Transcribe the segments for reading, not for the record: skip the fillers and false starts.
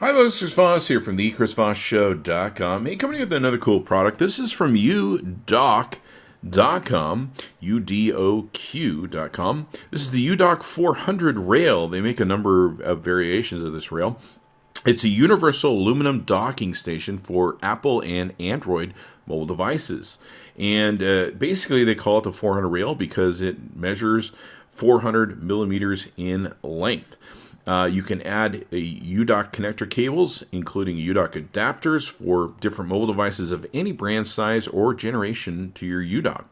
Hi, folks. Chris Voss here from the Chris Voss Show.com. Hey, coming in with another cool product. This is from udoq.com, udoq.com. This is the udoq 400 rail. They make a number of variations of this rail. It's a universal aluminum docking station for Apple and Android mobile devices. And basically, they call it the 400 rail because it measures 400 millimeters in length. You can add udoq connector cables, including udoq adapters for different mobile devices of any brand, size, or generation to your udoq.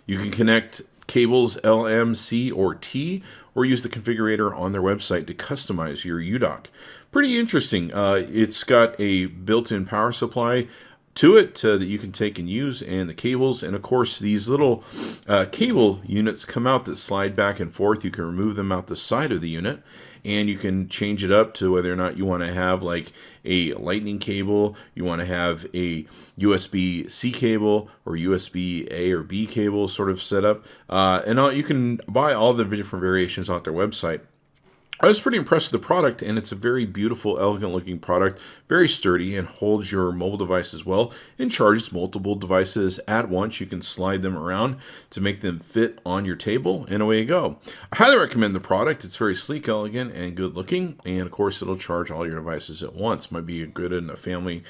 You can connect cables L, M, C, or T, or use the configurator on their website to customize your udoq. Pretty interesting. It's got a built-in power supply to it that you can take and use, and the cables, and of course these little cable units come out that slide back and forth. You can remove them out the side of the unit, and you can change it up to whether or not you want to have like a lightning cable, you want to have a USB-C cable, or USB A or B cable sort of setup, and you can buy all the different variations on their website. I was pretty impressed with the product, and it's a very beautiful, elegant-looking product, very sturdy, and holds your mobile devices well, and charges multiple devices at once. You can slide them around to make them fit on your table, and away you go. I highly recommend the product. It's very sleek, elegant, and good-looking, and of course, it'll charge all your devices at once. Might be good in a family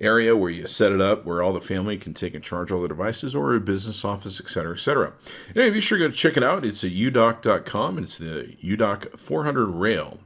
area where you set it up where all the family can take and charge all the devices, or a business office, etc., etc. Anyway, be sure to go check it out. It's at udoq.com, and it's the udoq 400 rail.